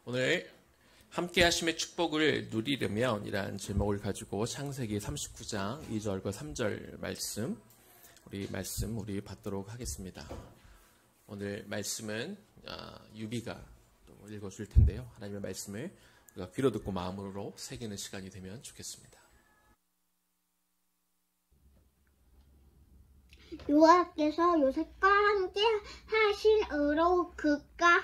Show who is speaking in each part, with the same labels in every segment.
Speaker 1: 오늘 함께 하심의 축복을 누리려면 이라는 제목을 가지고 창세기 39장 2절과 3절 우리 받도록 하겠습니다. 오늘 말씀은 유비가 또 읽어줄 텐데요. 하나님의 말씀을 우리가 귀로 듣고 마음으로 새기는 시간이 되면 좋겠습니다.
Speaker 2: 여호와께서 요셉과 함께 하심으로 그가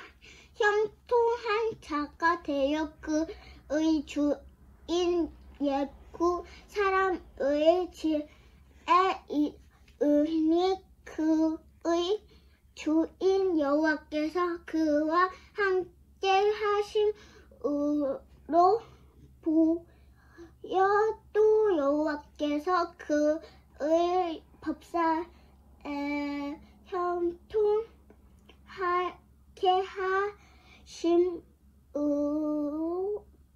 Speaker 2: 형통한 자가 되어 그의 주인 예후 사람의 집에 이르니 그의 주인 여호와께서 그와 함께 하심으로 보여 또 여호와께서 그의 법사에 형통하게 하심으로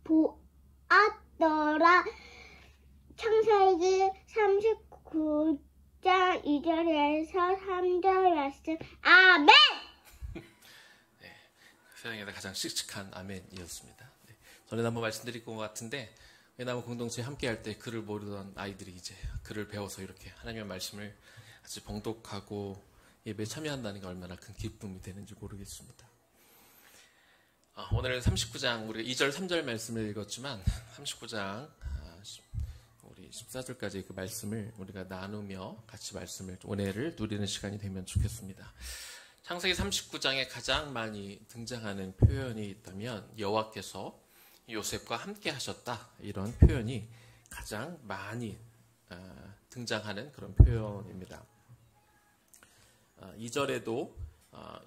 Speaker 2: 보았더라. 창세기 39장 2절에서 3절 말씀. 아멘!
Speaker 1: 네, 세상에서 가장 씩씩한 아멘이었습니다. 네, 전에 한번 말씀드릴 것 같은데 외나무 공동체에 함께 할 때 글을 모르던 아이들이 이제 글을 배워서 이렇게 하나님의 말씀을 아주 봉독하고 예배에 참여한다는 게 얼마나 큰 기쁨이 되는지 모르겠습니다. 오늘은 39장 우리가 2절 3절 말씀을 읽었지만 39장 우리 14절까지 그 말씀을 우리가 나누며 같이 말씀을 은혜를 누리는 시간이 되면 좋겠습니다. 창세기 39장에 가장 많이 등장하는 표현이 있다면 여호와께서 요셉과 함께 하셨다, 이런 표현이 가장 많이 등장하는 그런 표현입니다. 2절에도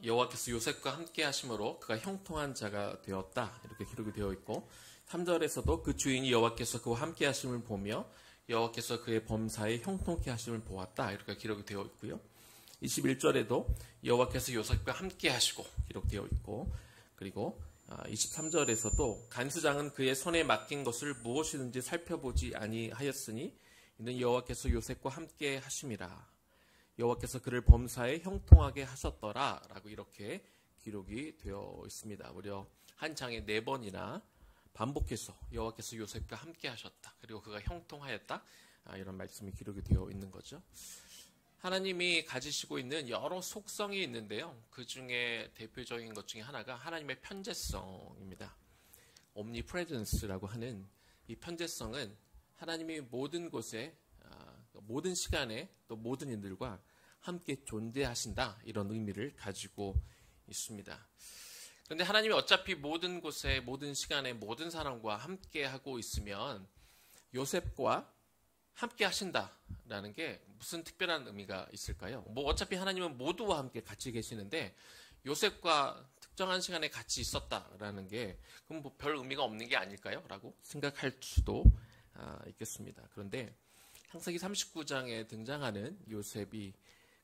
Speaker 1: 여호와께서 요셉과 함께 하심으로 그가 형통한 자가 되었다, 이렇게 기록이 되어 있고 3절에서도 그 주인이 여호와께서 그와 함께 하심을 보며 여호와께서 그의 범사에 형통케 하심을 보았다, 이렇게 기록이 되어 있고요. 21절에도 여호와께서 요셉과 함께 하시고 기록되어 있고, 그리고 23절에서도 간수장은 그의 손에 맡긴 것을 무엇이든지 살펴보지 아니하였으니 이는 여호와께서 요셉과 함께 하심이라. 여호와께서 그를 범사에 형통하게 하셨더라 라고 이렇게 기록이 되어 있습니다. 무려 한 장에 4번이나 반복해서 여호와께서 요셉과 함께 하셨다, 그리고 그가 형통하였다, 이런 말씀이 기록이 되어 있는 거죠. 하나님이 가지시고 있는 여러 속성이 있는데요. 그 중에 대표적인 것 중에 하나가 하나님의 편재성입니다. omnipresence라고 하는 이 편재성은 하나님이 모든 곳에, 모든 시간에 또 모든 인들과 함께 존재하신다, 이런 의미를 가지고 있습니다. 그런데 하나님이 어차피 모든 곳에 모든 시간에 모든 사람과 함께 하고 있으면 요셉과 함께 하신다라는 게 무슨 특별한 의미가 있을까요? 어차피 하나님은 모두와 함께 같이 계시는데 요셉과 특정한 시간에 같이 있었다라는 게 그럼 별 의미가 없는 게 아닐까요? 라고 생각할 수도 있겠습니다. 그런데 창세기 39장에 등장하는 요셉이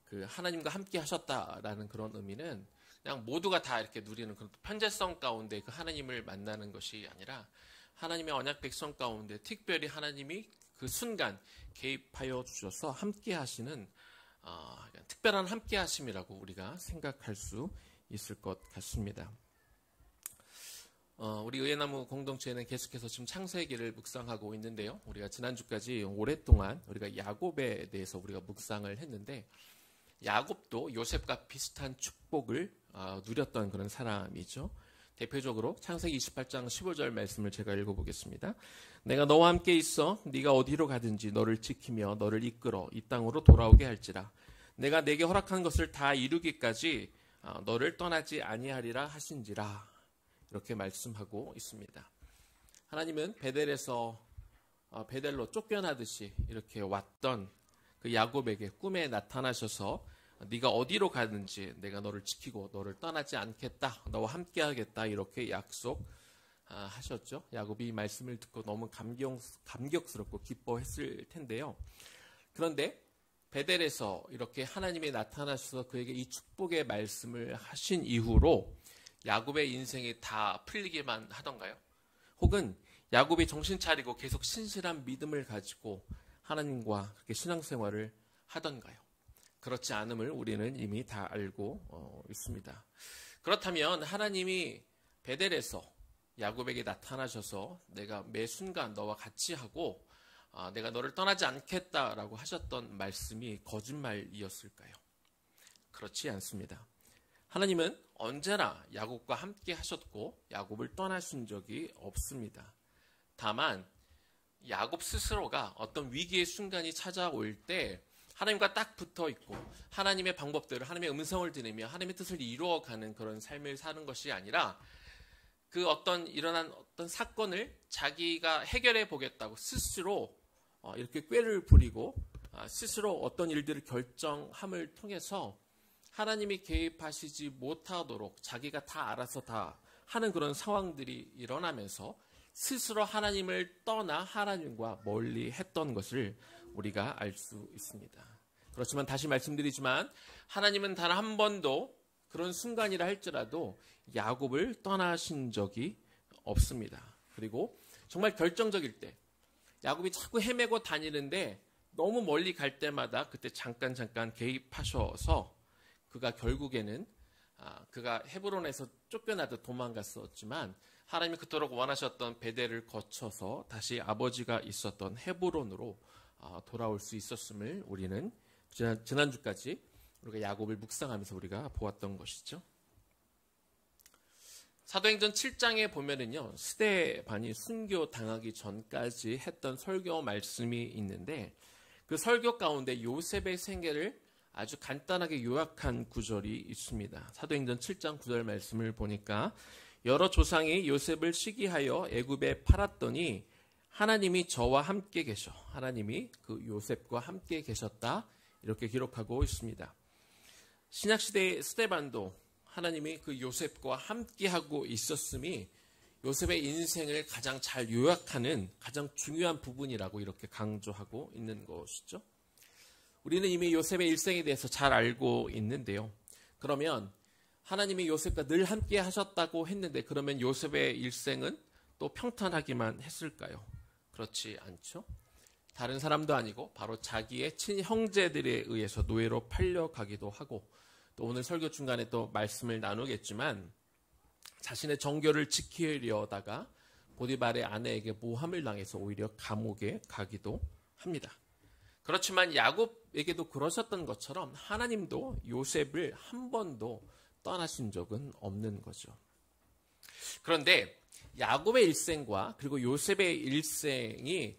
Speaker 1: 그 하나님과 함께 하셨다라는 그런 의미는 그냥 모두가 다 이렇게 누리는 그런 편재성 가운데 그 하나님을 만나는 것이 아니라 하나님의 언약 백성 가운데 특별히 하나님이 그 순간 개입하여 주셔서 함께 하시는 특별한 함께 하심이라고 우리가 생각할 수 있을 것 같습니다. 우리 의예나무 공동체는 계속해서 지금 창세기를 묵상하고 있는데요. 우리가 지난주까지 오랫동안 우리가 야곱에 대해서 우리가 묵상을 했는데 야곱도 요셉과 비슷한 축복을 누렸던 그런 사람이죠. 대표적으로 창세기 28장 15절 말씀을 제가 읽어보겠습니다. 내가 너와 함께 있어 네가 어디로 가든지 너를 지키며 너를 이끌어 이 땅으로 돌아오게 할지라. 내가 내게 허락한 것을 다 이루기까지 너를 떠나지 아니하리라 하신지라. 이렇게 말씀하고 있습니다. 하나님은 베델에서 베델로 쫓겨나듯이 이렇게 왔던 그 야곱에게 꿈에 나타나셔서 네가 어디로 가든지 내가 너를 지키고 너를 떠나지 않겠다, 너와 함께 하겠다, 이렇게 약속하셨죠. 야곱이 이 말씀을 듣고 너무 감격스럽고 기뻐했을 텐데요. 그런데 베델에서 이렇게 하나님이 나타나셔서 그에게 이 축복의 말씀을 하신 이후로 야곱의 인생이 다 풀리기만 하던가요? 혹은 야곱이 정신 차리고 계속 신실한 믿음을 가지고 하나님과 그렇게 신앙생활을 하던가요? 그렇지 않음을 우리는 이미 다 알고 있습니다. 그렇다면 하나님이 베델에서 야곱에게 나타나셔서 내가 매 순간 너와 같이 하고 내가 너를 떠나지 않겠다라고 하셨던 말씀이 거짓말이었을까요? 그렇지 않습니다. 하나님은 언제나 야곱과 함께 하셨고 야곱을 떠나신 적이 없습니다. 다만 야곱 스스로가 어떤 위기의 순간이 찾아올 때 하나님과 딱 붙어 있고 하나님의 방법대로 하나님의 음성을 들으며 하나님의 뜻을 이루어가는 그런 삶을 사는 것이 아니라 그 일어난 어떤 사건을 자기가 해결해 보겠다고 스스로 이렇게 꾀를 부리고 스스로 어떤 일들을 결정함을 통해서 하나님이 개입하시지 못하도록 자기가 다 알아서 다 하는 그런 상황들이 일어나면서 스스로 하나님을 떠나 하나님과 멀리 했던 것을 우리가 알 수 있습니다. 그렇지만 다시 말씀드리지만 하나님은 단 한 번도 그런 순간이라 할지라도 야곱을 떠나신 적이 없습니다. 그리고 정말 결정적일 때 야곱이 자꾸 헤매고 다니는데 너무 멀리 갈 때마다 그때 잠깐 개입하셔서 그가 결국에는 그가 헤브론에서 쫓겨나듯 도망갔었지만 하나님이 그토록 원하셨던 베델을 거쳐서 다시 아버지가 있었던 헤브론으로 돌아올 수 있었음을 우리는 지난주까지 우리가 야곱을 묵상하면서 우리가 보았던 것이죠. 사도행전 7장에 보면은요, 스데반이 순교당하기 전까지 했던 설교 말씀이 있는데 그 설교 가운데 요셉의 생애를 아주 간단하게 요약한 구절이 있습니다. 사도행전 7장 9절 말씀을 보니까 여러 조상이 요셉을 시기하여 애굽에 팔았더니 하나님이 저와 함께 계셔. 하나님이 그 요셉과 함께 계셨다. 이렇게 기록하고 있습니다. 신약시대의 스데반도 하나님이 그 요셉과 함께하고 있었음이 요셉의 인생을 가장 잘 요약하는 가장 중요한 부분이라고 이렇게 강조하고 있는 것이죠. 우리는 이미 요셉의 일생에 대해서 잘 알고 있는데요. 그러면 하나님이 요셉과 늘 함께 하셨다고 했는데 그러면 요셉의 일생은 또 평탄하기만 했을까요? 그렇지 않죠. 다른 사람도 아니고 바로 자기의 친형제들에 의해서 노예로 팔려가기도 하고 또 오늘 설교 중간에 또 말씀을 나누겠지만 자신의 정결을 지키려다가 보디발의 아내에게 모함을 당해서 오히려 감옥에 가기도 합니다. 그렇지만 야곱에게도 그러셨던 것처럼 하나님도 요셉을 한 번도 떠나신 적은 없는 거죠. 그런데 야곱의 일생과 그리고 요셉의 일생이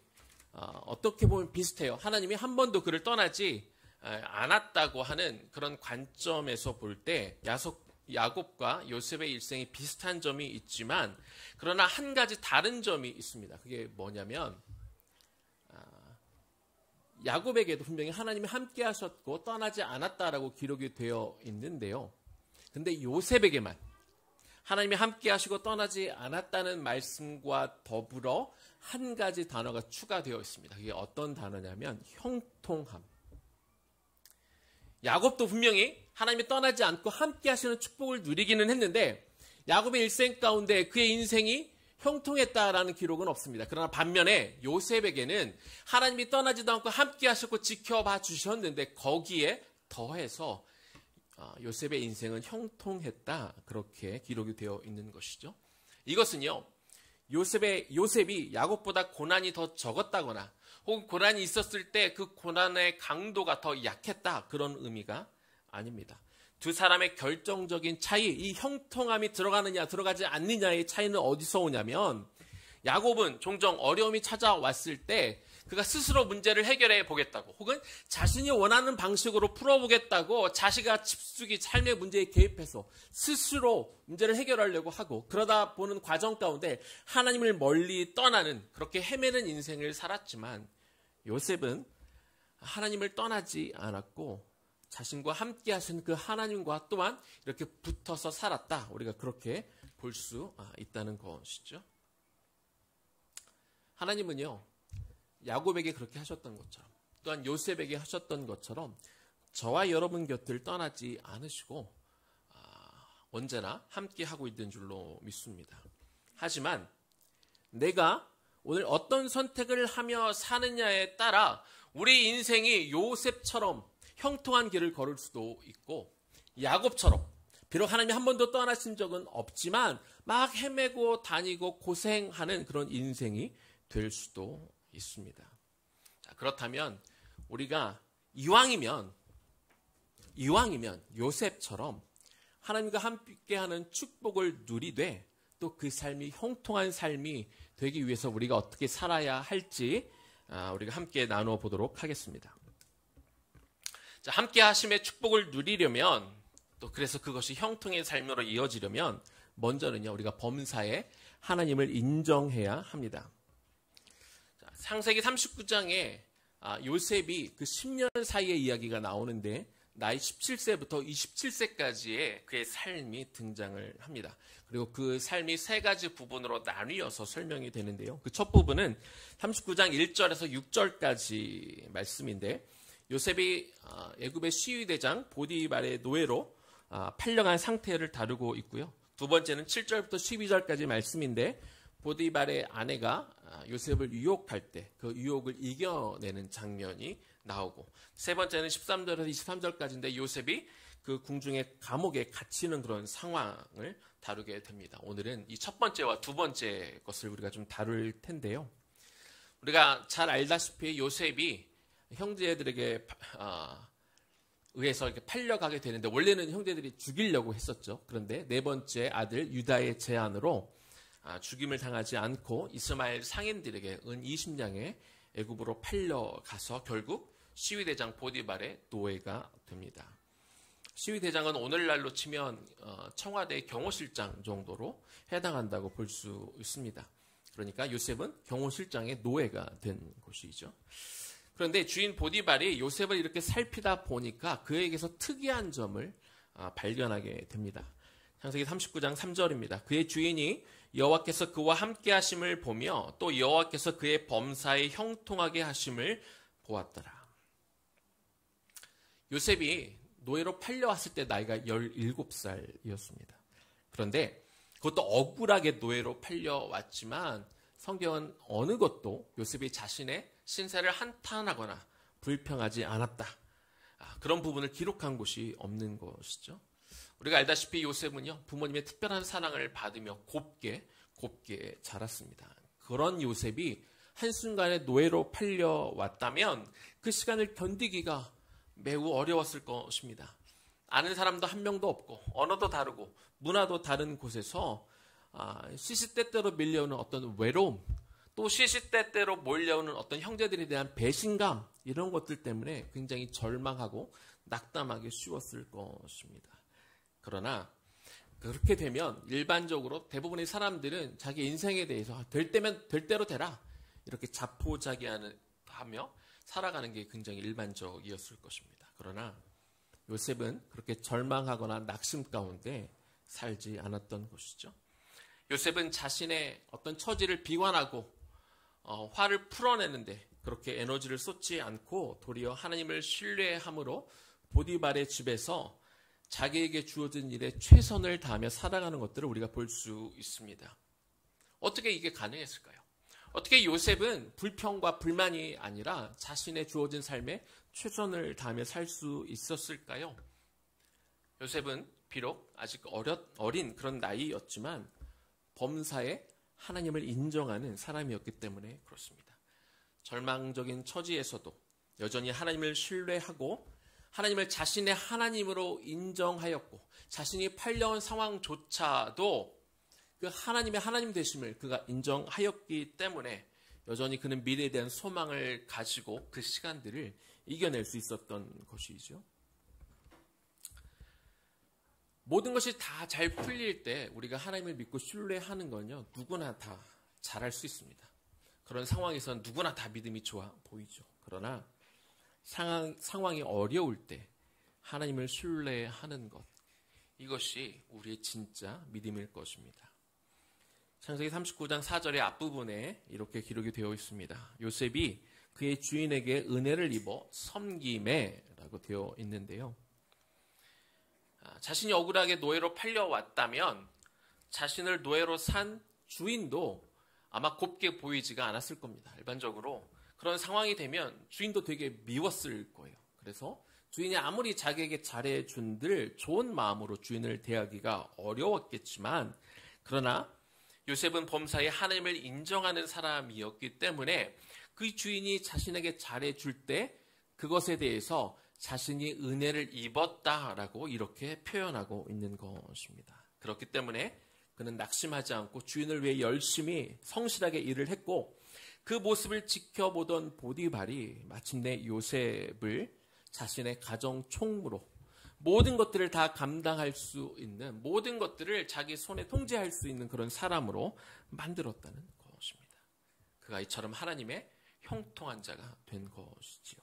Speaker 1: 어떻게 보면 비슷해요. 하나님이 한 번도 그를 떠나지 않았다고 하는 그런 관점에서 볼 때 야곱과 요셉의 일생이 비슷한 점이 있지만 그러나 한 가지 다른 점이 있습니다. 그게 뭐냐면 야곱에게도 분명히 하나님이 함께 하셨고 떠나지 않았다라고 기록이 되어 있는데요. 근데 요셉에게만 하나님이 함께 하시고 떠나지 않았다는 말씀과 더불어 한 가지 단어가 추가되어 있습니다. 그게 어떤 단어냐면 형통함. 야곱도 분명히 하나님이 떠나지 않고 함께 하시는 축복을 누리기는 했는데 야곱의 일생 가운데 그의 인생이 형통했다라는 기록은 없습니다. 그러나 반면에 요셉에게는 하나님이 떠나지도 않고 함께 하셨고 지켜봐 주셨는데 거기에 더해서 요셉의 인생은 형통했다. 그렇게 기록이 되어 있는 것이죠. 이것은요. 요셉이 야곱보다 고난이 더 적었다거나 혹은 고난이 있었을 때 그 고난의 강도가 더 약했다. 그런 의미가 아닙니다. 두 사람의 결정적인 차이, 이 형통함이 들어가느냐 들어가지 않느냐의 차이는 어디서 오냐면 야곱은 종종 어려움이 찾아왔을 때 그가 스스로 문제를 해결해 보겠다고 혹은 자신이 원하는 방식으로 풀어보겠다고 자기가 집수기 삶의 문제에 개입해서 스스로 문제를 해결하려고 하고 그러다 보는 과정 가운데 하나님을 멀리 떠나는 그렇게 헤매는 인생을 살았지만 요셉은 하나님을 떠나지 않았고 자신과 함께 하신 그 하나님과 또한 이렇게 붙어서 살았다. 우리가 그렇게 볼 수 있다는 것이죠. 하나님은요. 야곱에게 그렇게 하셨던 것처럼 또한 요셉에게 하셨던 것처럼 저와 여러분 곁을 떠나지 않으시고 언제나 함께 하고 있는 줄로 믿습니다. 하지만 내가 오늘 어떤 선택을 하며 사느냐에 따라 우리 인생이 요셉처럼 형통한 길을 걸을 수도 있고 야곱처럼 비록 하나님이 한 번도 떠나신 적은 없지만 막 헤매고 다니고 고생하는 그런 인생이 될 수도 있습니다. 자, 그렇다면 우리가 이왕이면 요셉처럼 하나님과 함께하는 축복을 누리되 또 그 삶이 형통한 삶이 되기 위해서 우리가 어떻게 살아야 할지 우리가 함께 나누어 보도록 하겠습니다. 자, 함께 하심의 축복을 누리려면 또 그래서 그것이 형통의 삶으로 이어지려면 먼저는요, 우리가 범사에 하나님을 인정해야 합니다. 자, 창세기 39장에 요셉이 그 10년 사이의 이야기가 나오는데 나이 17세부터 27세까지의 그의 삶이 등장을 합니다. 그리고 그 삶이 세 가지 부분으로 나뉘어서 설명이 되는데요. 그 첫 부분은 39장 1절에서 6절까지 말씀인데 요셉이 애굽의 시위대장 보디발의 노예로 팔려간 상태를 다루고 있고요. 두 번째는 7절부터 12절까지 말씀인데 보디발의 아내가 요셉을 유혹할 때 그 유혹을 이겨내는 장면이 나오고, 세 번째는 13절에서 23절까지인데 요셉이 그 궁중의 감옥에 갇히는 그런 상황을 다루게 됩니다. 오늘은 이 첫 번째와 두 번째 것을 우리가 좀 다룰 텐데요. 우리가 잘 알다시피 요셉이 형제들에게 의해서 이렇게 팔려가게 되는데 원래는 형제들이 죽이려고 했었죠. 그런데 네 번째 아들 유다의 제안으로 죽임을 당하지 않고 이스마엘 상인들에게 은 20냥에 애굽으로 팔려가서 결국 시위대장 보디발의 노예가 됩니다. 시위대장은 오늘날로 치면 청와대 경호실장 정도로 해당한다고 볼 수 있습니다. 그러니까 요셉은 경호실장의 노예가 된 것이죠. 그런데 주인 보디발이 요셉을 이렇게 살피다 보니까 그에게서 특이한 점을 발견하게 됩니다. 창세기 39장 3절입니다. 그의 주인이 여호와께서 그와 함께 하심을 보며 또 여호와께서 그의 범사에 형통하게 하심을 보았더라. 요셉이 노예로 팔려왔을 때 나이가 17살이었습니다. 그런데 그것도 억울하게 노예로 팔려왔지만 성경은 어느 것도 요셉이 자신의 신세를 한탄하거나 불평하지 않았다. 그런 부분을 기록한 곳이 없는 것이죠. 우리가 알다시피 요셉은요, 부모님의 특별한 사랑을 받으며 곱게 자랐습니다. 그런 요셉이 한순간에 노예로 팔려왔다면 그 시간을 견디기가 매우 어려웠을 것입니다. 아는 사람도 한 명도 없고 언어도 다르고 문화도 다른 곳에서 시시때때로 밀려오는 어떤 외로움, 또 시시때때로 몰려오는 어떤 형제들에 대한 배신감, 이런 것들 때문에 굉장히 절망하고 낙담하기 쉬웠을 것입니다. 그러나 그렇게 되면 일반적으로 대부분의 사람들은 자기 인생에 대해서 될 때면 될 대로 되라, 이렇게 자포자기하며 살아가는 게 굉장히 일반적이었을 것입니다. 그러나 요셉은 그렇게 절망하거나 낙심 가운데 살지 않았던 것이죠. 요셉은 자신의 어떤 처지를 비관하고 화를 풀어내는데 그렇게 에너지를 쏟지 않고 도리어 하나님을 신뢰함으로 보디발의 집에서 자기에게 주어진 일에 최선을 다하며 살아가는 것들을 우리가 볼 수 있습니다. 어떻게 이게 가능했을까요? 어떻게 요셉은 불평과 불만이 아니라 자신의 주어진 삶에 최선을 다하며 살 수 있었을까요? 요셉은 비록 아직 어린 그런 나이였지만 범사에 하나님을 인정하는 사람이었기 때문에 그렇습니다. 절망적인 처지에서도 여전히 하나님을 신뢰하고 하나님을 자신의 하나님으로 인정하였고 자신이 팔려온 상황조차도 그 하나님의 하나님 되심을 그가 인정하였기 때문에 여전히 그는 미래에 대한 소망을 가지고 그 시간들을 이겨낼 수 있었던 것이죠. 모든 것이 다 잘 풀릴 때 우리가 하나님을 믿고 신뢰하는 건요, 누구나 다 잘할 수 있습니다. 그런 상황에서는 누구나 다 믿음이 좋아 보이죠. 그러나 상황이 어려울 때 하나님을 신뢰하는 것, 이것이 우리의 진짜 믿음일 것입니다. 창세기 39장 4절의 앞부분에 이렇게 기록이 되어 있습니다. 요셉이 그의 주인에게 은혜를 입어 섬김에라고 되어 있는데요. 자신이 억울하게 노예로 팔려왔다면 자신을 노예로 산 주인도 아마 곱게 보이지가 않았을 겁니다. 일반적으로 그런 상황이 되면 주인도 되게 미웠을 거예요. 그래서 주인이 아무리 자기에게 잘해준들 좋은 마음으로 주인을 대하기가 어려웠겠지만 그러나 요셉은 범사에 하나님을 인정하는 사람이었기 때문에 그 주인이 자신에게 잘해줄 때 그것에 대해서 자신이 은혜를 입었다라고 이렇게 표현하고 있는 것입니다. 그렇기 때문에 그는 낙심하지 않고 주인을 위해 열심히 성실하게 일을 했고, 그 모습을 지켜보던 보디발이 마침내 요셉을 자신의 가정 총무로 모든 것들을 다 감당할 수 있는, 모든 것들을 자기 손에 통제할 수 있는 그런 사람으로 만들었다는 것입니다. 그가 이처럼 하나님의 형통한 자가 된 것이지요.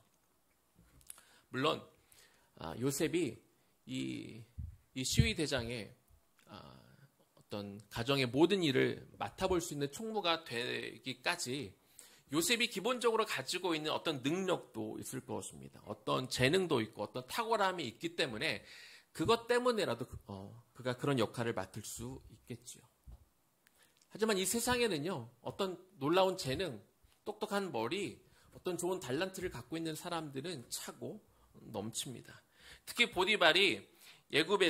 Speaker 1: 물론 요셉이 이 시위 대장의 어떤 가정의 모든 일을 맡아볼 수 있는 총무가 되기까지 요셉이 기본적으로 가지고 있는 어떤 능력도 있을 것입니다. 어떤 재능도 있고 어떤 탁월함이 있기 때문에 그것 때문에라도 그가 그런 역할을 맡을 수 있겠지요. 하지만 이 세상에는요, 어떤 놀라운 재능, 똑똑한 머리, 어떤 좋은 달란트를 갖고 있는 사람들은 차고 넘칩니다. 특히 보디발이 애굽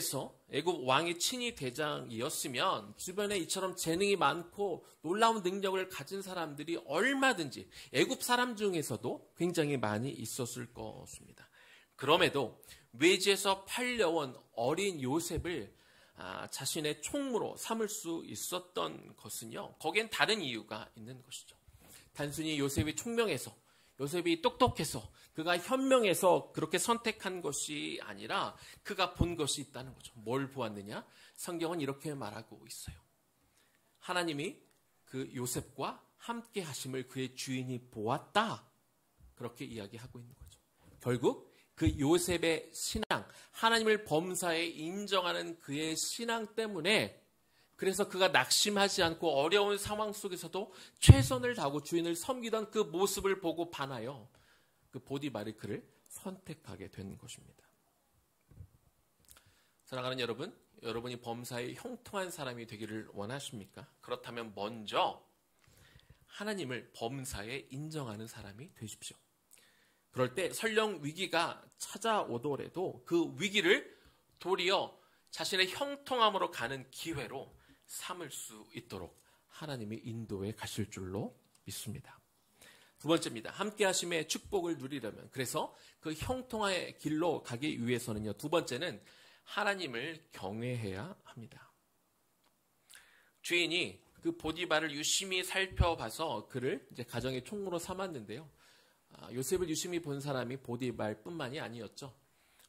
Speaker 1: 왕의 친위 대장이었으면 주변에 이처럼 재능이 많고 놀라운 능력을 가진 사람들이 얼마든지 애굽 사람 중에서도 굉장히 많이 있었을 것입니다. 그럼에도 외지에서 팔려온 어린 요셉을 자신의 총무로 삼을 수 있었던 것은요, 거기엔 다른 이유가 있는 것이죠. 단순히 요셉이 총명해서, 요셉이 똑똑해서, 그가 현명해서 그렇게 선택한 것이 아니라 그가 본 것이 있다는 거죠. 뭘 보았느냐? 성경은 이렇게 말하고 있어요. 하나님이 그 요셉과 함께 하심을 그의 주인이 보았다. 그렇게 이야기하고 있는 거죠. 결국 그 요셉의 신앙, 하나님을 범사에 인정하는 그의 신앙 때문에, 그래서 그가 낙심하지 않고 어려운 상황 속에서도 최선을 다하고 주인을 섬기던 그 모습을 보고 반하여 그 보디발이 그를 선택하게 된 것입니다. 사랑하는 여러분, 여러분이 범사에 형통한 사람이 되기를 원하십니까? 그렇다면 먼저 하나님을 범사에 인정하는 사람이 되십시오. 그럴 때 설령 위기가 찾아오더라도 그 위기를 도리어 자신의 형통함으로 가는 기회로 삼을 수 있도록 하나님이 인도해 가실 줄로 믿습니다. 두 번째입니다. 함께 하심의 축복을 누리려면, 그래서 그 형통의 길로 가기 위해서는요, 두 번째는 하나님을 경외해야 합니다. 주인이 그 보디발을 유심히 살펴봐서 그를 이제 가정의 총무로 삼았는데요. 요셉을 유심히 본 사람이 보디발뿐만이 아니었죠.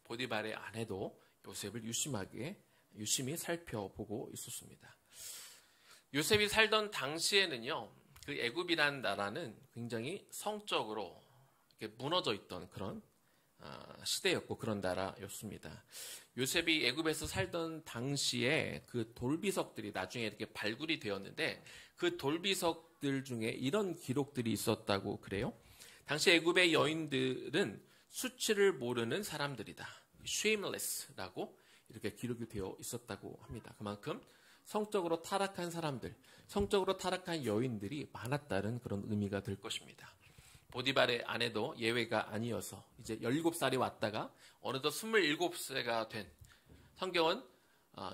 Speaker 1: 보디발의 아내도 요셉을 유심히 살펴보고 있었습니다. 요셉이 살던 당시에는요, 그 애굽이라는 나라는 굉장히 성적으로 이렇게 무너져 있던 그런 시대였고 그런 나라였습니다. 요셉이 애굽에서 살던 당시에 그 돌비석들이 나중에 이렇게 발굴이 되었는데, 그 돌비석들 중에 이런 기록들이 있었다고 그래요. 당시 애굽의 여인들은 수치를 모르는 사람들이다. shameless라고 이렇게 기록이 되어 있었다고 합니다. 그만큼 성적으로 타락한 사람들, 성적으로 타락한 여인들이 많았다는 그런 의미가 될 것입니다. 보디발의 아내도 예외가 아니어서 이제 17살이 왔다가 어느덧 27세가 된, 성경은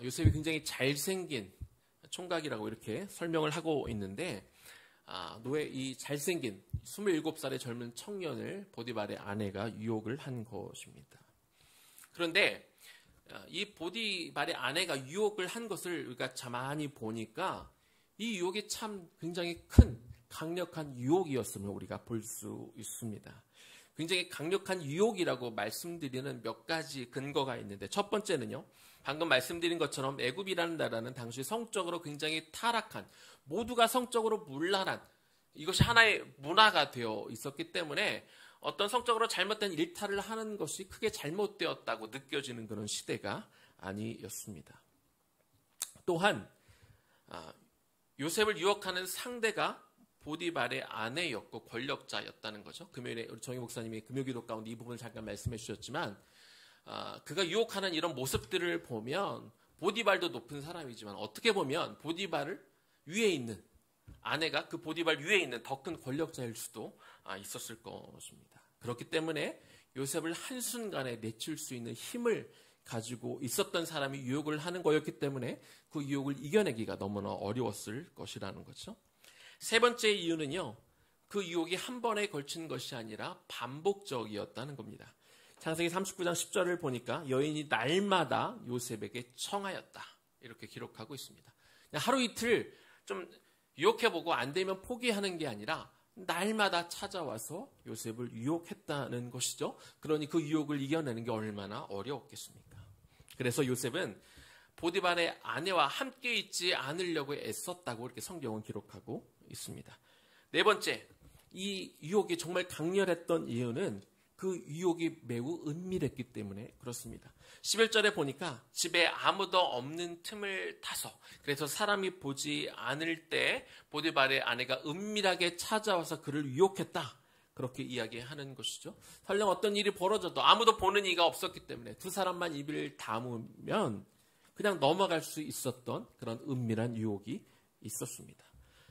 Speaker 1: 요셉이 굉장히 잘생긴 총각이라고 이렇게 설명을 하고 있는데, 이 잘생긴 27살의 젊은 청년을 보디발의 아내가 유혹을 한 것입니다. 그런데 이 보디발의 아내가 유혹을 한 것을 우리가 가만히 보니까 이 유혹이 참 굉장히 큰 강력한 유혹이었음을 우리가 볼 수 있습니다. 굉장히 강력한 유혹이라고 말씀드리는 몇 가지 근거가 있는데, 첫 번째는요, 방금 말씀드린 것처럼 애굽이라는 나라는 당시 성적으로 굉장히 타락한, 모두가 성적으로 문란한, 이것이 하나의 문화가 되어 있었기 때문에 어떤 성적으로 잘못된 일탈을 하는 것이 크게 잘못되었다고 느껴지는 그런 시대가 아니었습니다. 또한 요셉을 유혹하는 상대가 보디발의 아내였고 권력자였다는 거죠. 금요일에 우리 정희 목사님이 금요기도 가운데 이 부분을 잠깐 말씀해 주셨지만, 그가 유혹하는 이런 모습들을 보면 보디발도 높은 사람이지만 어떻게 보면 보디발을 위에 있는 아내가 그 보디발 위에 있는 더 큰 권력자일 수도 있었을 것입니다. 그렇기 때문에 요셉을 한순간에 내칠 수 있는 힘을 가지고 있었던 사람이 유혹을 하는 거였기 때문에 그 유혹을 이겨내기가 너무나 어려웠을 것이라는 거죠. 세 번째 이유는요, 그 유혹이 한 번에 걸친 것이 아니라 반복적이었다는 겁니다. 창세기 39장 10절을 보니까 여인이 날마다 요셉에게 청하였다, 이렇게 기록하고 있습니다. 하루 이틀 좀 유혹해보고 안 되면 포기하는 게 아니라 날마다 찾아와서 요셉을 유혹했다는 것이죠. 그러니 그 유혹을 이겨내는 게 얼마나 어려웠겠습니까? 그래서 요셉은 보디발의 아내와 함께 있지 않으려고 애썼다고 이렇게 성경은 기록하고 있습니다. 네 번째, 이 유혹이 정말 강렬했던 이유는 그 유혹이 매우 은밀했기 때문에 그렇습니다. 11절에 보니까 집에 아무도 없는 틈을 타서, 그래서 사람이 보지 않을 때 보디발의 아내가 은밀하게 찾아와서 그를 유혹했다, 그렇게 이야기하는 것이죠. 설령 어떤 일이 벌어져도 아무도 보는 이가 없었기 때문에 두 사람만 입을 다무면 그냥 넘어갈 수 있었던 그런 은밀한 유혹이 있었습니다.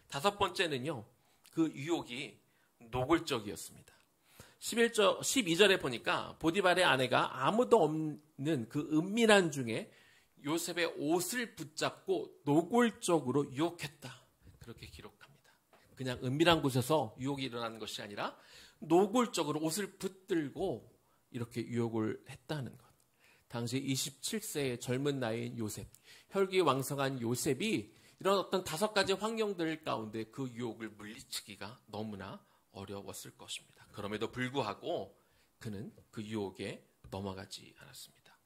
Speaker 1: 다섯 번째는요, 그 유혹이 노골적이었습니다. 12절에 보니까 보디발의 아내가 아무도 없는 그 은밀한 중에 요셉의 옷을 붙잡고 노골적으로 유혹했다, 그렇게 기록합니다. 그냥 은밀한 곳에서 유혹이 일어나는 것이 아니라 노골적으로 옷을 붙들고 이렇게 유혹을 했다는 것. 당시 27세의 젊은 나이인 요셉, 혈기왕성한 요셉이 이런 어떤 5가지 환경들 가운데 그 유혹을 물리치기가 너무나 어려웠을 것입니다. 그럼에도 불구하고 그는 그 유혹에 넘어가지 않았습니다.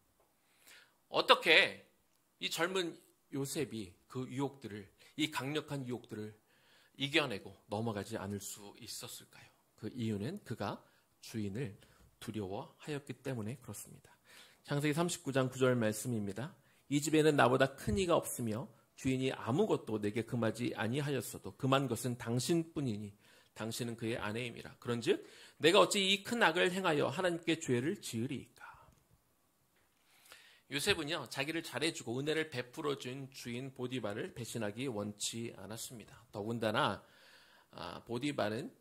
Speaker 1: 어떻게 이 젊은 요셉이 그 유혹들을, 이 강력한 유혹들을 이겨내고 넘어가지 않을 수 있었을까요? 그 이유는 그가 주인을 두려워하였기 때문에 그렇습니다. 창세기 39장 9절 말씀입니다. 이 집에는 나보다 큰 이가 없으며 주인이 아무것도 내게 금하지 아니하였어도 금한 것은 당신뿐이니 당신은 그의 아내임이라. 그런즉 내가 어찌 이 큰 악을 행하여 하나님께 죄를 지으리이까. 요셉은요, 자기를 잘해주고 은혜를 베풀어준 주인 보디발을 배신하기 원치 않았습니다. 더군다나 보디발은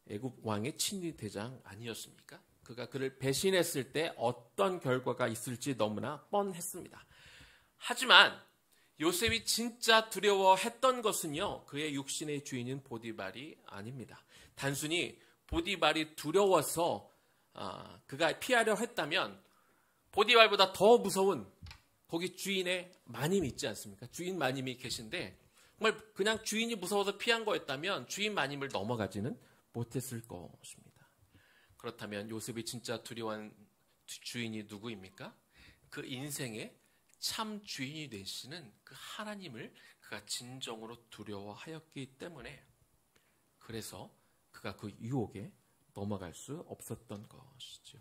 Speaker 1: 애굽 왕의 친위 대장 아니었습니까? 그가 그를 배신했을 때 어떤 결과가 있을지 너무나 뻔했습니다. 하지만 요셉이 진짜 두려워했던 것은요, 그의 육신의 주인인 보디발이 아닙니다. 단순히 보디발이 두려워서 그가 피하려 했다면 보디발보다 더 무서운 거기 주인의 마님이 있지 않습니까? 주인 마님이 계신데 정말 그냥 주인이 무서워서 피한 거였다면 주인 마님을 넘어가지는 못했을 것입니다. 그렇다면 요셉이 진짜 두려워한 주인이 누구입니까? 그 인생의 참 주인이 되시는 그 하나님을 그가 진정으로 두려워하였기 때문에, 그래서 그가 그 유혹에 넘어갈 수 없었던 것이죠.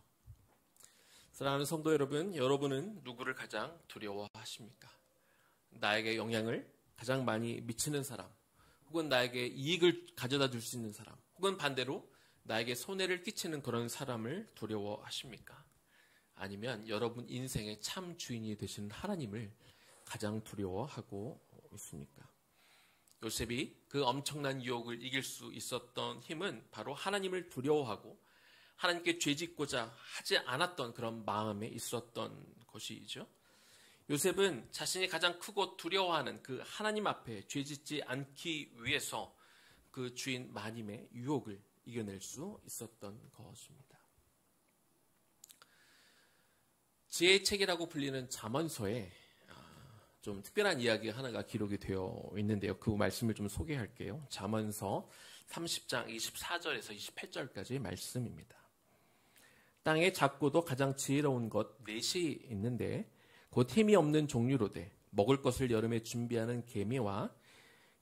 Speaker 1: 사랑하는 성도 여러분, 여러분은 누구를 가장 두려워하십니까? 나에게 영향을 가장 많이 미치는 사람, 혹은 나에게 이익을 가져다 줄 수 있는 사람, 혹은 반대로 나에게 손해를 끼치는 그런 사람을 두려워하십니까? 아니면 여러분 인생의 참 주인이 되시는 하나님을 가장 두려워하고 있습니까? 요셉이 그 엄청난 유혹을 이길 수 있었던 힘은 바로 하나님을 두려워하고 하나님께 죄짓고자 하지 않았던 그런 마음에 있었던 것이죠. 요셉은 자신이 가장 크고 두려워하는 그 하나님 앞에 죄짓지 않기 위해서 그 주인 마님의 유혹을 이겨낼 수 있었던 것입니다. 지혜의 책이라고 불리는 잠언서에 좀 특별한 이야기 하나가 기록이 되어 있는데요. 그 말씀을 좀 소개할게요. 잠언서 30장 24절에서 28절까지의 말씀입니다. 땅에 작고도 가장 지혜로운 것 넷이 있는데 곧 힘이 없는 종류로되 먹을 것을 여름에 준비하는 개미와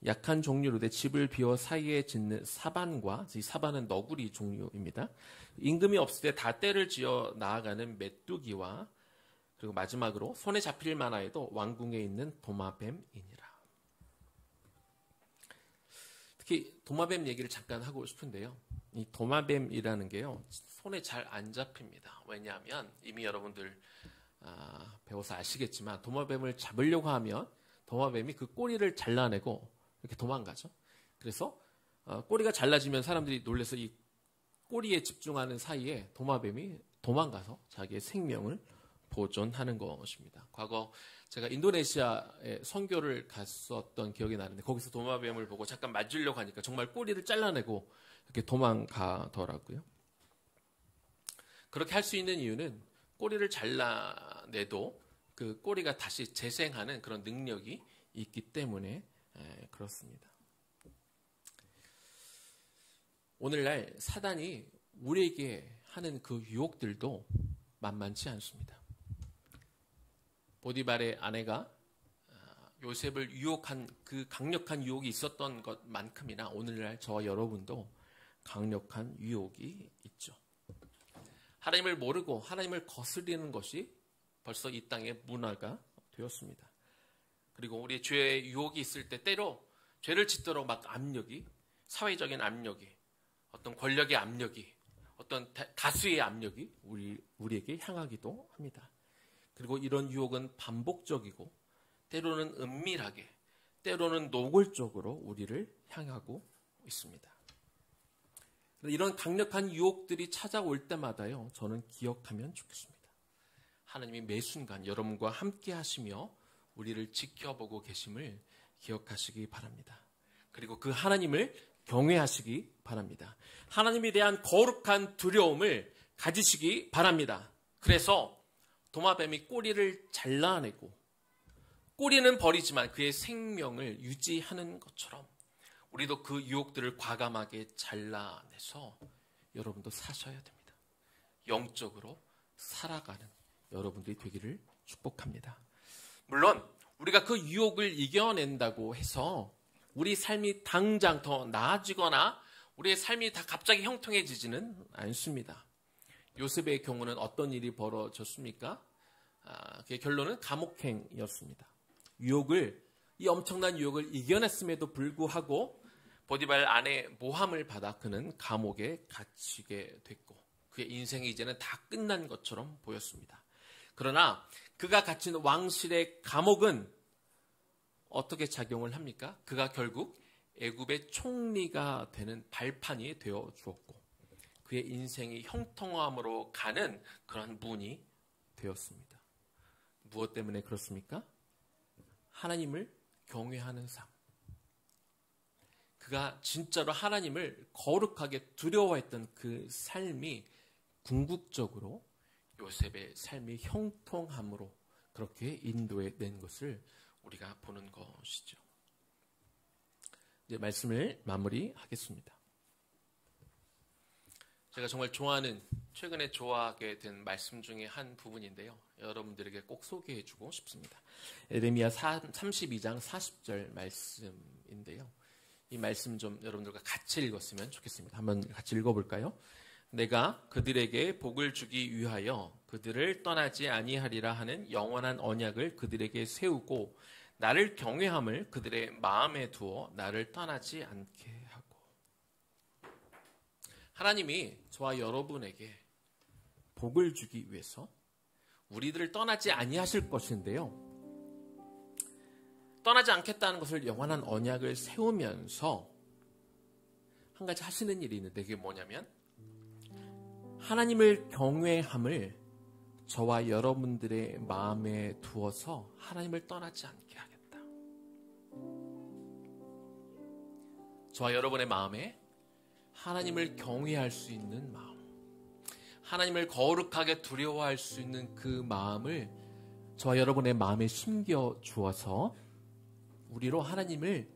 Speaker 1: 약한 종류로되 집을 비워 사이에 짓는 사반과, 이 사반은 너구리 종류입니다. 임금이 없을 때 다 떼를 지어 나아가는 메뚜기와, 그리고 마지막으로 손에 잡힐 만하여도 왕궁에 있는 도마뱀이니라. 특히 도마뱀 얘기를 잠깐 하고 싶은데요. 이 도마뱀이라는 게요, 손에 잘 안 잡힙니다. 왜냐하면 이미 여러분들 배워서 아시겠지만 도마뱀을 잡으려고 하면 도마뱀이 그 꼬리를 잘라내고 이렇게 도망가죠. 그래서 꼬리가 잘라지면 사람들이 놀라서 이 꼬리에 집중하는 사이에 도마뱀이 도망가서 자기의 생명을 보존하는 것입니다. 과거 제가 인도네시아에 선교를 갔었던 기억이 나는데 거기서 도마뱀을 보고 잠깐 맞으려고 하니까 정말 꼬리를 잘라내고 이렇게 도망가더라고요. 그렇게 할 수 있는 이유는 꼬리를 잘라내도 그 꼬리가 다시 재생하는 그런 능력이 있기 때문에 그렇습니다. 오늘날 사단이 우리에게 하는 그 유혹들도 만만치 않습니다. 보디발의 아내가 요셉을 유혹한 그 강력한 유혹이 있었던 것만큼이나 오늘날 저와 여러분도 강력한 유혹이 있죠. 하나님을 모르고 하나님을 거스리는 것이 벌써 이 땅의 문화가 되었습니다. 그리고 우리 죄의 유혹이 있을 때 때로 죄를 짓도록 막 압력이, 사회적인 압력이, 어떤 권력의 압력이, 어떤 다수의 압력이 우리에게 향하기도 합니다. 그리고 이런 유혹은 반복적이고 때로는 은밀하게, 때로는 노골적으로 우리를 향하고 있습니다. 이런 강력한 유혹들이 찾아올 때마다요, 저는 기억하면 좋겠습니다. 하나님이 매 순간 여러분과 함께 하시며 우리를 지켜보고 계심을 기억하시기 바랍니다. 그리고 그 하나님을 경외하시기 바랍니다. 하나님에 대한 거룩한 두려움을 가지시기 바랍니다. 그래서 도마뱀이 꼬리를 잘라내고 꼬리는 버리지만 그의 생명을 유지하는 것처럼 우리도 그 유혹들을 과감하게 잘라내서 여러분도 사셔야 됩니다. 영적으로 살아가는 여러분들이 되기를 축복합니다. 물론 우리가 그 유혹을 이겨낸다고 해서 우리 삶이 당장 더 나아지거나 우리의 삶이 다 갑자기 형통해지지는 않습니다. 요셉의 경우는 어떤 일이 벌어졌습니까? 그의 결론은 감옥행이었습니다. 이 엄청난 유혹을 이겨냈음에도 불구하고 보디발 아내 모함을 받아 그는 감옥에 갇히게 됐고 그의 인생이 이제는 다 끝난 것처럼 보였습니다. 그러나 그가 갇힌 왕실의 감옥은 어떻게 작용을 합니까? 그가 결국 애굽의 총리가 되는 발판이 되어 주었고 그의 인생이 형통함으로 가는 그런 문이 되었습니다. 무엇 때문에 그렇습니까? 하나님을 경외하는 삶. 그가 진짜로 하나님을 거룩하게 두려워했던 그 삶이 궁극적으로 요셉의 삶이 형통함으로 그렇게 인도해낸 것을 우리가 보는 것이죠. 이제 말씀을 마무리하겠습니다. 제가 정말 최근에 좋아하게 된 말씀 중에 한 부분인데요. 여러분들에게 꼭 소개해주고 싶습니다. 에레미야 32장 40절 말씀인데요. 이 말씀 좀 여러분들과 같이 읽었으면 좋겠습니다. 한번 같이 읽어볼까요? 내가 그들에게 복을 주기 위하여 그들을 떠나지 아니하리라 하는 영원한 언약을 그들에게 세우고 나를 경외함을 그들의 마음에 두어 나를 떠나지 않게 하고. 하나님이 저와 여러분에게 복을 주기 위해서 우리들을 떠나지 아니하실 것인데요. 떠나지 않겠다는 것을 영원한 언약을 세우면서 한 가지 하시는 일이 있는데 그게 뭐냐면 하나님을 경외함을 저와 여러분들의 마음에 두어서 하나님을 떠나지 않게 하겠다. 저와 여러분의 마음에 하나님을 경외할 수 있는 마음, 하나님을 거룩하게 두려워할 수 있는 그 마음을 저와 여러분의 마음에 심겨 주어서 우리로 하나님을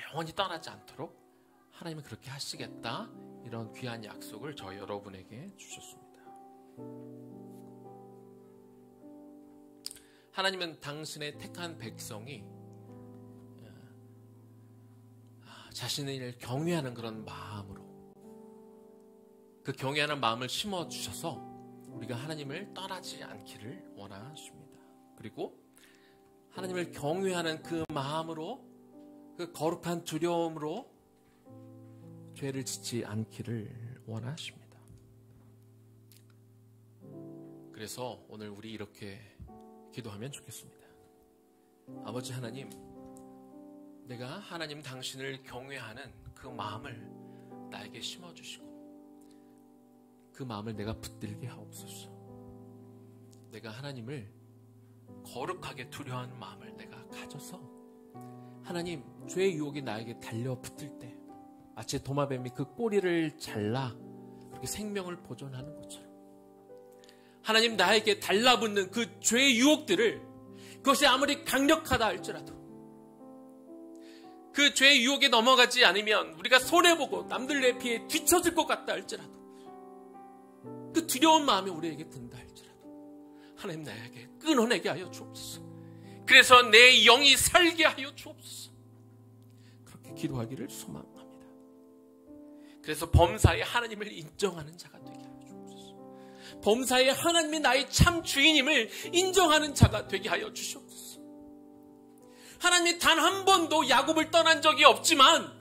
Speaker 1: 영원히 떠나지 않도록 하나님은 그렇게 하시겠다. 이런 귀한 약속을 저 여러분에게 주셨습니다. 하나님은 당신의 택한 백성이 자신을 경외하는 그런 마음으로 그 경외하는 마음을 심어주셔서 우리가 하나님을 떠나지 않기를 원하십니다. 그리고 하나님을 경외하는 그 마음으로 그 거룩한 두려움으로 죄를 짓지 않기를 원하십니다. 그래서 오늘 우리 이렇게 기도하면 좋겠습니다. 아버지 하나님, 내가 하나님 당신을 경외하는 그 마음을 나에게 심어주시고 그 마음을 내가 붙들게 하옵소서. 내가 하나님을 거룩하게 두려워하는 마음을 내가 가져서 하나님, 죄의 유혹이 나에게 달려붙을 때 마치 도마뱀이 그 꼬리를 잘라 그렇게 생명을 보존하는 것처럼 하나님, 나에게 달라붙는 그 죄의 유혹들을, 그것이 아무리 강력하다 할지라도 그 죄의 유혹에 넘어가지 않으면 우리가 손해보고 남들의 피해 뒤처질 것 같다 할지라도 그 두려운 마음이 우리에게 든다 할지라도 하나님, 나에게 끊어내게 하여 주옵소서. 그래서 내 영이 살게 하여 주옵소서. 그렇게 기도하기를 소망합니다. 그래서 범사에 하나님을 인정하는 자가 되게 하여 주옵소서. 범사에 하나님이 나의 참 주인임을 인정하는 자가 되게 하여 주시옵소서. 하나님이 단 한 번도 야곱을 떠난 적이 없지만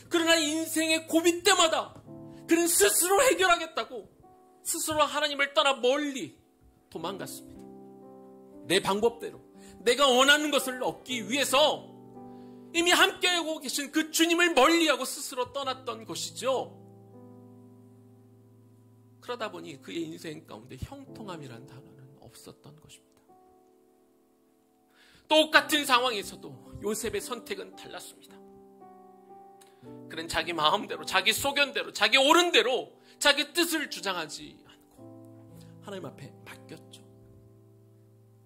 Speaker 1: 그러나 인생의 고비 때마다 그는 스스로 해결하겠다고 스스로 하나님을 떠나 멀리 도망갔습니다. 내 방법대로 내가 원하는 것을 얻기 위해서 이미 함께하고 계신 그 주님을 멀리하고 스스로 떠났던 것이죠. 그러다 보니 그의 인생 가운데 형통함이라는 단어는 없었던 것입니다. 똑같은 상황에서도 요셉의 선택은 달랐습니다. 그는 자기 마음대로, 자기 소견대로, 자기 옳은 대로 자기 뜻을 주장하지 않고 하나님 앞에 맡겼죠.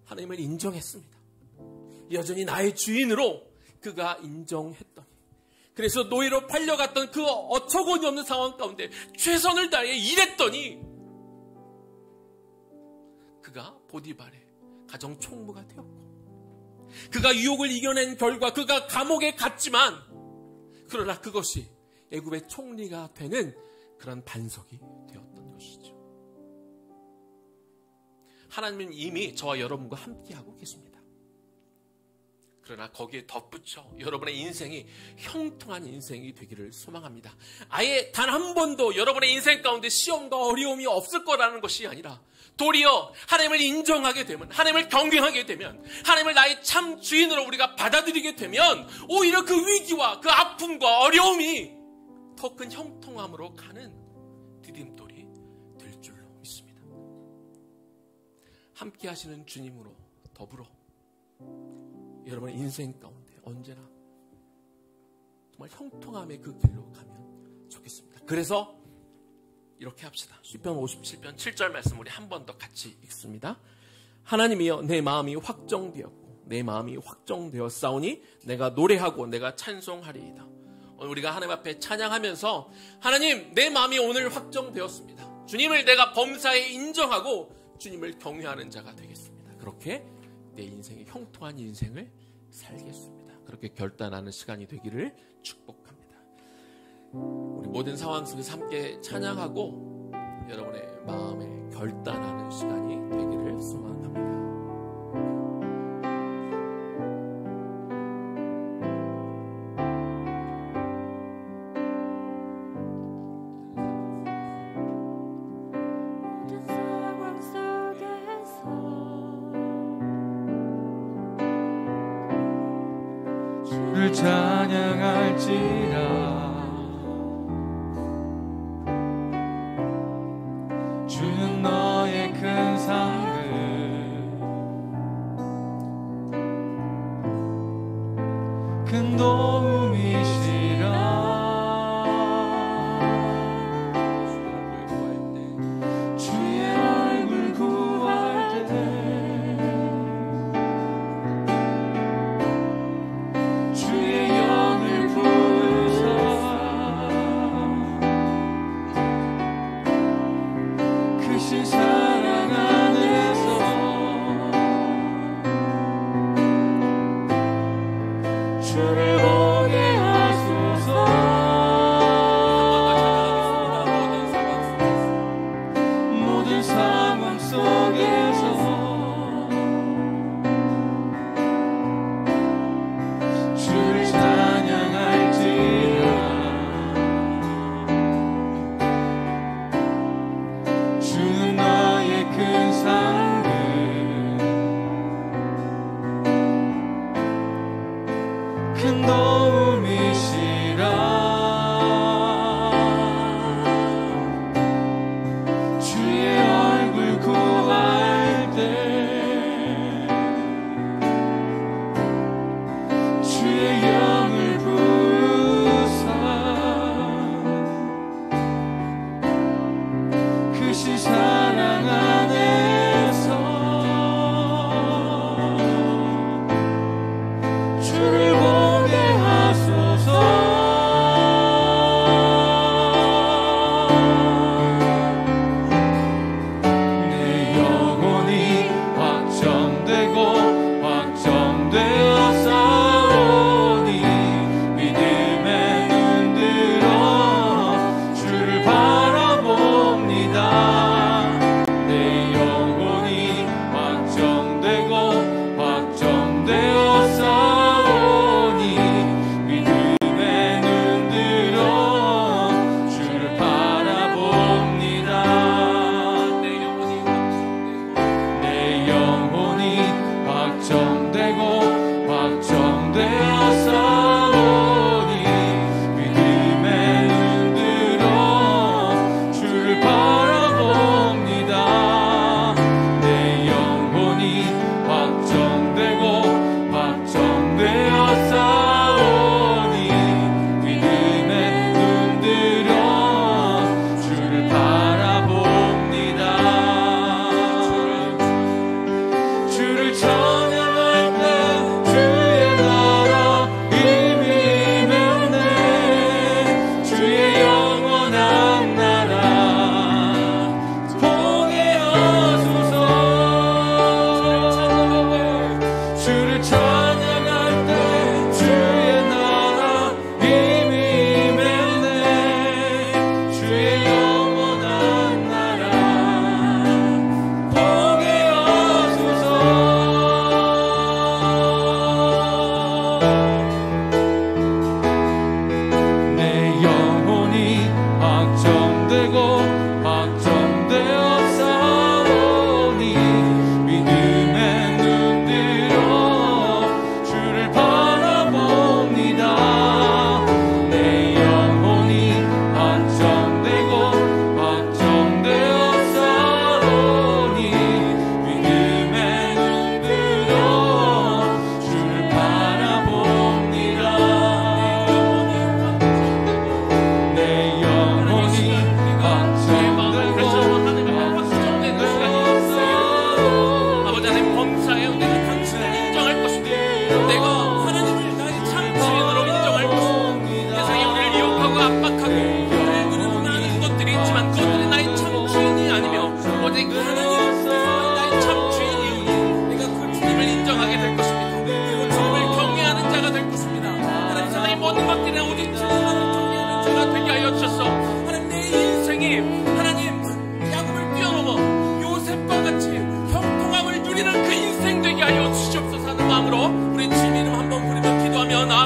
Speaker 1: 하나님을 인정했습니다. 여전히 나의 주인으로 그가 인정했더니, 그래서 노예로 팔려갔던 그 어처구니 없는 상황 가운데 최선을 다해 일했더니 그가 보디발의 가정 총무가 되었고, 그가 유혹을 이겨낸 결과 그가 감옥에 갔지만 그러나 그것이 애굽의 총리가 되는 그런 반석이 되었던 것이죠. 하나님은 이미 저와 여러분과 함께하고 계십니다. 그러나 거기에 덧붙여 여러분의 인생이 형통한 인생이 되기를 소망합니다. 아예 단 한 번도 여러분의 인생 가운데 시험과 어려움이 없을 거라는 것이 아니라 도리어 하나님을 인정하게 되면, 하나님을 경외하게 되면, 하나님을 나의 참 주인으로 우리가 받아들이게 되면 오히려 그 위기와 그 아픔과 어려움이 더 큰 형통함으로 가는 디딤돌이 될 줄로 믿습니다. 함께 하시는 주님으로 더불어 여러분의 인생 가운데 언제나 정말 형통함의 그 길로 가면 좋겠습니다. 그래서 이렇게 합시다. 시편 57편 7절 말씀 우리 한 번 더 같이 읽습니다. 하나님이여, 내 마음이 확정되었고 내 마음이 확정되었사오니 내가 노래하고 내가 찬송하리이다. 오늘 우리가 하나님 앞에 찬양하면서 하나님, 내 마음이 오늘 확정되었습니다. 주님을 내가 범사에 인정하고 주님을 경외하는 자가 되겠습니다. 그렇게 내 인생의 형통한 인생을 살겠습니다. 그렇게 결단하는 시간이 되기를 축복합니다. 우리 모든 상황 속에서 함께 찬양하고 여러분의 마음에 결단하는 시간이 되기를 소망합니다.
Speaker 3: 주를 찬양할지라. 주는 너의 큰 상을 큰 도움이시라. 주의 얼굴 구할 때 주의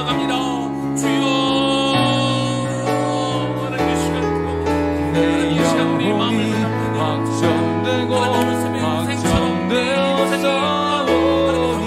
Speaker 1: 나아갑니다. 주여 하나님의 시간
Speaker 3: 내 영혼이 확정되고 확정되었사오니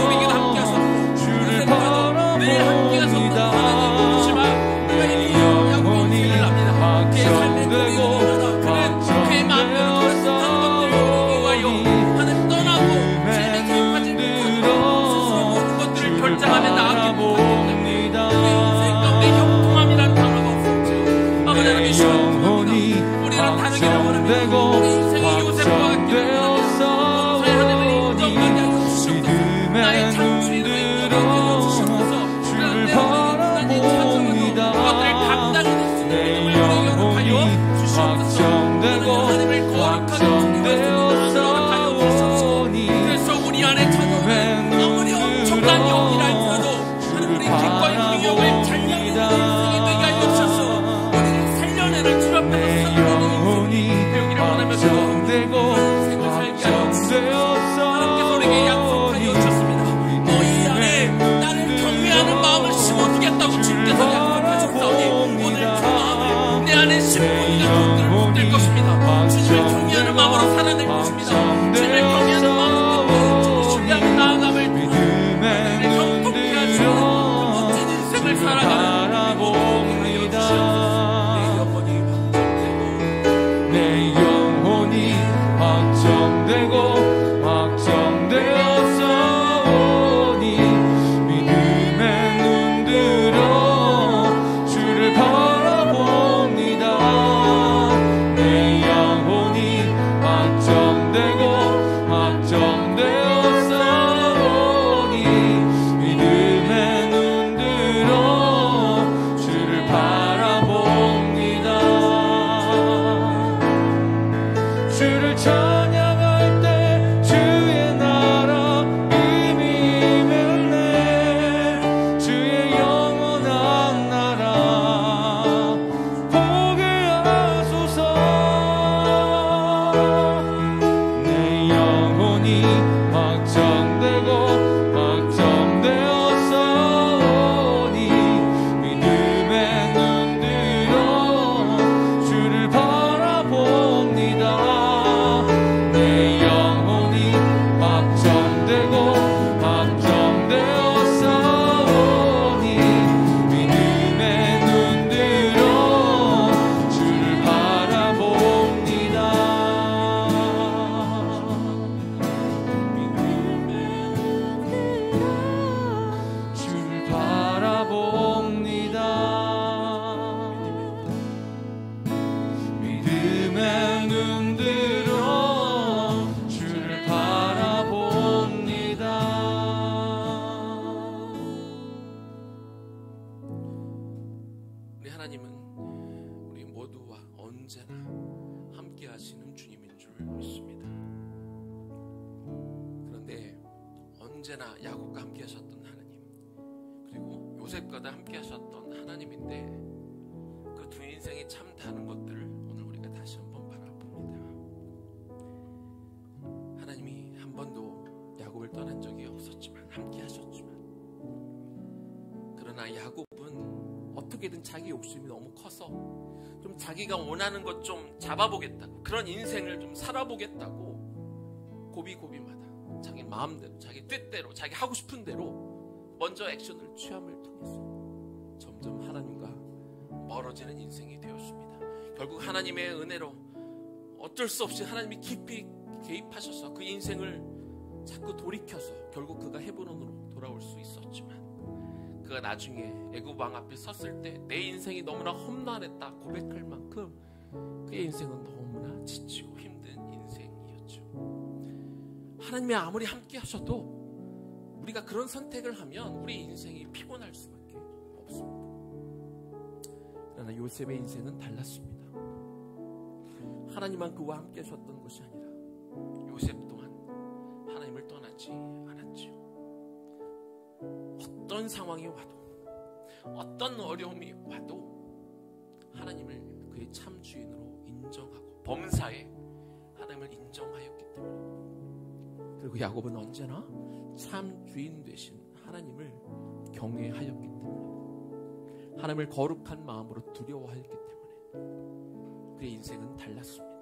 Speaker 3: 믿음의 눈들어 주를 바라봅니다. 내 영혼이 확정되고
Speaker 1: 언제나 야곱과 함께 하셨던 하나님, 그리고 요셉과도 함께 하셨던 하나님인데 그 두 인생이 참 다른 것들을 오늘 우리가 다시 한번 바라봅니다. 하나님이 한 번도 야곱을 떠난 적이 없었지만 함께 하셨지만, 그러나 야곱은 어떻게든 자기 욕심이 너무 커서 좀 자기가 원하는 것 좀 잡아보겠다고, 그런 인생을 좀 살아보겠다고 고비고비마다 자기 마음대로, 자기 뜻대로, 자기 하고 싶은 대로 먼저 액션을 취함을 통해서 점점 하나님과 멀어지는 인생이 되었습니다. 결국 하나님의 은혜로 어쩔 수 없이 하나님이 깊이 개입하셔서 그 인생을 자꾸 돌이켜서 결국 그가 헤브론으로 돌아올 수 있었지만, 그가 나중에 애굽 왕 앞에 섰을 때 내 인생이 너무나 험난했다 고백할 만큼 그의 인생은 너무나 지치고 힘든 인생이었죠. 하나님이 아무리 함께 하셔도 우리가 그런 선택을 하면 우리 인생이 피곤할 수밖에 없습니다. 그러나 요셉의 인생은 달랐습니다. 하나님만 그와 함께 하셨던 것이 아니라 요셉 또한 하나님을 떠나지 않았지요. 어떤 상황이 와도, 어떤 어려움이 와도 하나님을 그의 참 주인으로 인정하고 범사에 하나님을 인정하였기 때문에 그리고 야곱은 언제나 참 주인 되신 하나님을 경외하였기 때문에, 하나님을 거룩한 마음으로 두려워하였기 때문에 그의 인생은 달랐습니다.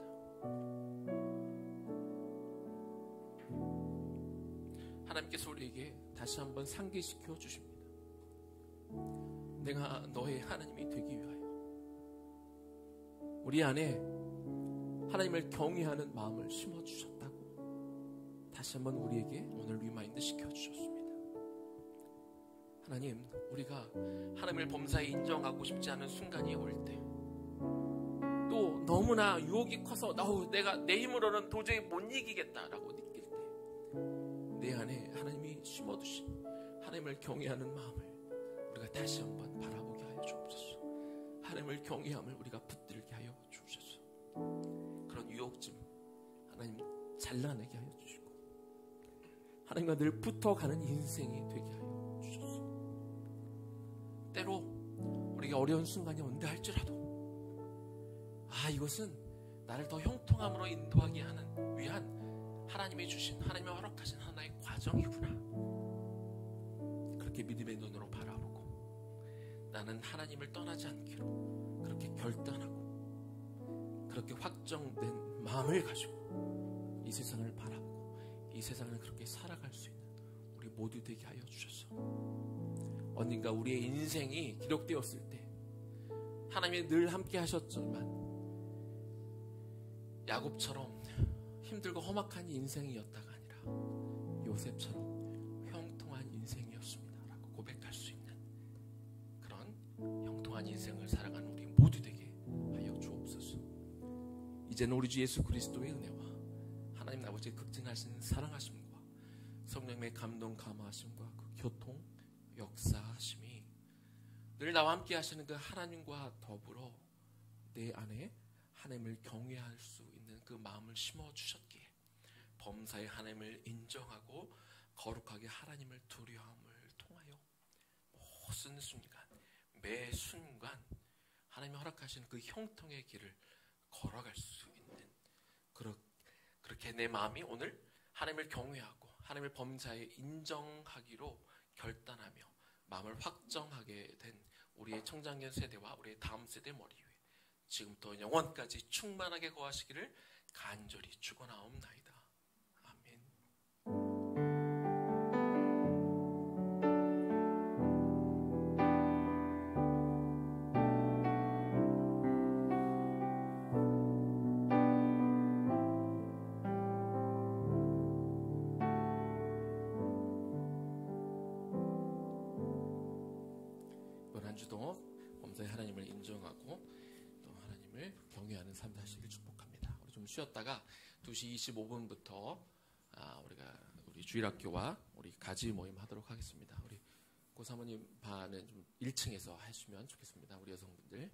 Speaker 1: 하나님께서 우리에게 다시 한번 상기시켜 주십니다. 내가 너의 하나님이 되기 위하여 우리 안에 하나님을 경외하는 마음을 심어주셨다고 다시 한번 우리에게 오늘 리마인드 시켜주셨습니다. 하나님, 우리가 하나님을 범사에 인정하고 싶지 않은 순간이 올 때, 또 너무나 유혹이 커서 내가 내 힘으로는 도저히 못 이기겠다라고 느낄 때, 내 안에 하나님이 심어두신 하나님을 경외하는 마음을 우리가 다시 한번 바라보게 하여 주옵소서. 하나님을 경외함을 우리가 붙들게 하여 주옵소서. 그런 유혹쯤 하나님 잘라내게 하여 주시고, 하나님과 늘 붙어가는 인생이 되게 하여 주소서. 때로 우리가 어려운 순간이 온다 할지라도 이것은 나를 더 형통함으로 인도하게 하는 위한 하나님이 주신, 하나님이 허락하신 하나의 과정이구나. 그렇게 믿음의 눈으로 바라보고 나는 하나님을 떠나지 않기로 그렇게 결단하고 그렇게 확정된 마음을 가지고 이 세상을 바라보고 이 세상을 그렇게 살아갈 수 있는 우리 모두 되게 하여 주셔서, 언젠가 우리의 인생이 기록되었을 때 하나님이 늘 함께 하셨지만 야곱처럼 힘들고 험악한 인생이었다가 아니라 요셉처럼 형통한 인생이었습니다 라고 고백할 수 있는 그런 형통한 인생을 살아가는 우리 모두 되게 하여 주옵소서. 이제는 우리 주 예수 그리스도의 은혜와 하나님 아버지의 극진하신 사랑하심과 성령의 감동 감화하심과 그 교통 역사하심이 늘 나와 함께 하시는 그 하나님과 더불어 내 안에 하나님을 경외할 수 있는 그 마음을 심어주셨기에 범사의 하나님을 인정하고 거룩하게 하나님을 두려움을 통하여 모든 순간, 매 순간 하나님이 허락하시는 그 형통의 길을 걸어갈 수 있는, 그렇게 내 마음이 오늘 하나님을 경외하고 하나님을 범사에 인정하기로 결단하며 마음을 확정하게 된 우리의 청장년 세대와 우리의 다음 세대 머리 위에 지금부터 영원까지 충만하게 거하시기를 간절히 축원하옵나이다. 아멘. 이번 한 주도 범사의 하나님을 인정하고 또 하나님을 경외하는 삶 사시길 축복합니다. 우리 좀 쉬었다가 2시 25분부터 우리 주일학교와 우리 가지 모임 하도록 하겠습니다. 우리 고사모님 반은 좀 1층에서 하시면 좋겠습니다. 우리 여성분들.